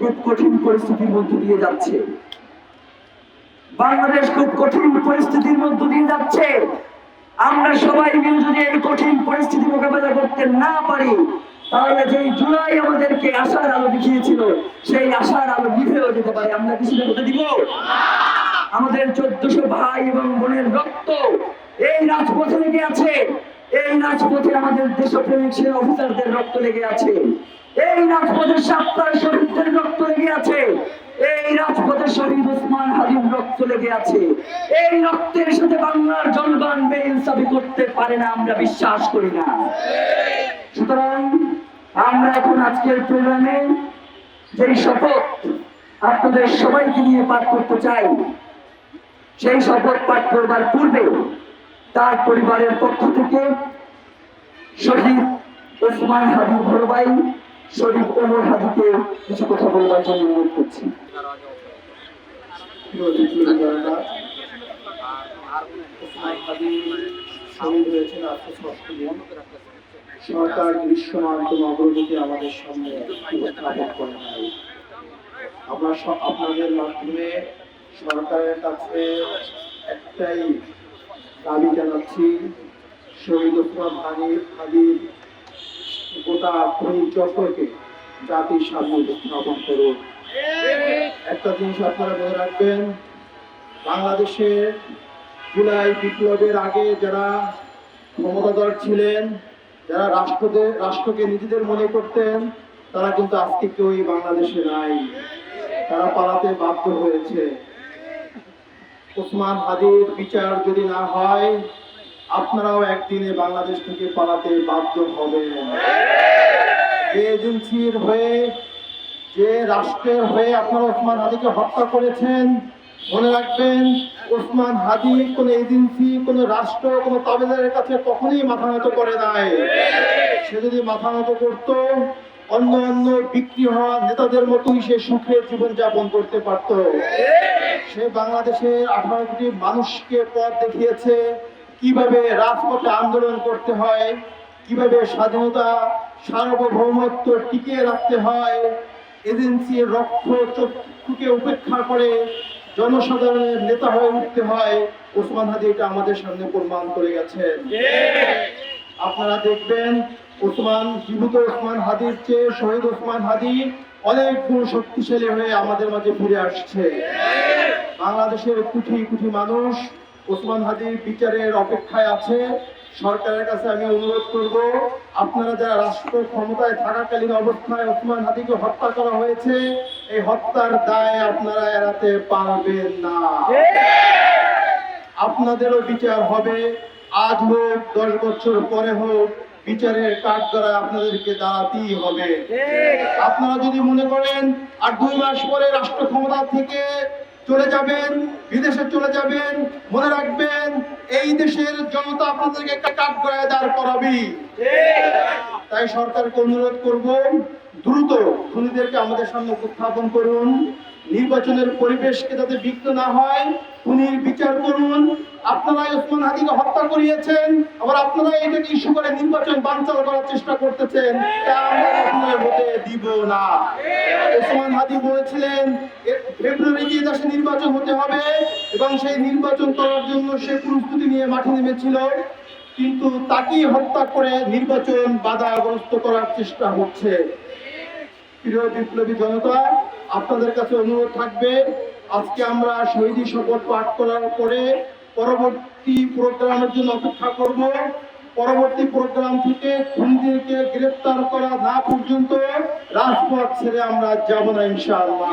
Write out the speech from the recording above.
খুব কঠিন পরিস্থিতির মধ্যে দিয়ে যাচ্ছে। বাংলাদেশ খুব কঠিন পরিস্থিতির মধ্য দিয়ে যাচ্ছে। আমরা সবাই মিলে যদি এই কঠিন পরিস্থিতি মোকাবেলা করতে না পারি, তাহলে যেই জুলাই আমাদেরকে আশার আলো দেখিয়েছিল, সেই আশার আলো নিভেও যেতে পারে। আমরা কিছু হতে দিব? আমাদের 1400 ভাই এবং বোনের রক্ত এই রাজপথে লেগে আছে। এই রাজপথে আমাদের দেশপ্রেমিক সেনা অফিসারদের রক্ত লেগে আছে। এই রাজপথে সাপ্তাহ শহীদদের রক্ত লেগে আছে। এই রাজপথে শহীদ ওসমান হাদির রক্ত লেগে আছে। এই রক্তের সাথে বাংলার জনগণ বেইনসাফি করতে পারে না, আমরা বিশ্বাস করি না। সুতরাং আমরা এখন আজকের প্রোগ্রামে যেই শপথ আপনাদের সবাইকে নিয়ে পাঠ করতে চাই, সেই শপথ পাঠ করবার পূর্বে তার পরিবারের পক্ষ থেকে শহীদ ওসমান হাদির বড় ভাই শরীফ ওমর হাদিকে কিছু কথা বলবার জন্য অনুরোধ করছি। সরকার দৃশ্যমান কোন অগ্রগতি আমাদের সামনে উপস্থাপন করে নাই। আমরা আপনাদের মাধ্যমে সরকারের কাছে একটাই দাবি জানাচ্ছি, শহীদ ওসমান হাদির গোটা খনি চক্রকে জাতির সামনে উপস্থাপন করুন। একটা জিনিস আপনারা মনে রাখবেন, বাংলাদেশে জুলাই বিপ্লবের আগে যারা ক্ষমতাধর ছিলেন, যারা রাষ্ট্রকে নিজেদের মনে করতেন, তারা কিন্তু আজকে কেউই বাংলাদেশে নাই। তারা পালাতে বাধ্য হয়েছে। ওসমান হাদির বিচার যদি না হয়, আপনারাও একদিনে বাংলাদেশ থেকে পালাতে বাধ্য হবেন। যে এজেন্সির হয়ে, যে রাষ্ট্রের হয়ে আপনারা ওসমান হাদিকে হত্যা করেছেন, মনে রাখবেন, ওসমান হাদি কোন এজেন্সি, কোন রাষ্ট্র, কোন তাবেদারের কাছে কখনোই মাথা নত করে নাই। সে যদি মাথা নত করত, অন্য বিক্রি হওয়া নেতাদের মতোই সে সুখে জীবনযাপন করতে পারত। সে বাংলাদেশের 18 কোটি মানুষকে পথ দেখিয়েছে কিভাবে রাজপথে আন্দোলন করতে হয়, কিভাবে স্বাধীনতা সার্বভৌমত্ব টিকিয়ে রাখতে হয়। এজেন্সির রক্তচক্ষুকে উপেক্ষা করে জনসাধারণের নেতা হয়ে উঠতে হয়। ওসমান হাদি এটা আমাদের সামনে প্রমাণ করে গেছেন। আপনারা দেখবেন, জীবিত ওসমান হাদির চেয়ে শহীদ ওসমান হাদি অনেক গুণ শক্তিশালী হয়ে আমাদের মাঝে ফিরে আসছে। বাংলাদেশের কোটি কোটি মানুষ ওসমান হাদির বিচারের অপেক্ষায় আছে। সরকারের কাছে আমি অনুরোধ করব, আপনারা যারা রাষ্ট্র ক্ষমতায় থাকাকালীন অবস্থায় ওসমান হাদিকে হত্যা করা হয়েছে, এই হত্যার দায় আপনারা এড়াতে পারবেন না। আপনাদেরও বিচার হবে, আজ হোক 10 বছর পরে হোক, বিচারের কাঠগড়ায় আপনাদেরকে দাঁড়াতেই হবে। আপনারা যদি মনে করেন আর 2 মাস পরে রাষ্ট্র ক্ষমতা থেকে চলে যাবেন, বিদেশে চলে যাবেন, মনে রাখবেন এই দেশের জনতা আপনাদেরকে কাঠগড়ায় দাঁড় করাবে। তাই সরকারকে অনুরোধ করব, দ্রুত খুনিদেরকে আমাদের সামনে উপস্থাপন করুন। নির্বাচনের পরিবেশকে যাতে বিঘ্ন না হয়, খুনির বিচার করুন। আপনারাই ওসমান হাদিকে হত্যা করিয়েছেন, আবার আপনারা এটাকে ইস্যু করে নির্বাচন বানচাল করার চেষ্টা করতেছেন। তা আমরা কখনোই হতে দিব না। ওসমান হাদি বলেছিলেন ফেব্রুয়ারিতে দেশে নির্বাচন হতে হবে, এবং সেই নির্বাচন করার জন্য সে প্রস্তুতি নিয়ে মাঠে নেমেছিল, কিন্তু তাকেই হত্যা করে নির্বাচন বাধাগ্রস্ত করার চেষ্টা হচ্ছে। প্রিয় বিপ্লবী জনতা, আপনাদের কাছে অনুরোধ থাকবে, আজকে আমরা শহীদী শপথ পাঠ করার পরে পরবর্তী প্রোগ্রামের জন্য অপেক্ষা করব। পরবর্তী প্রোগ্রাম থেকে খুনিদেরকে গ্রেফতার করা না পর্যন্ত রাজপথ ছেড়ে আমরা যাব না, ইনশাআল্লাহ।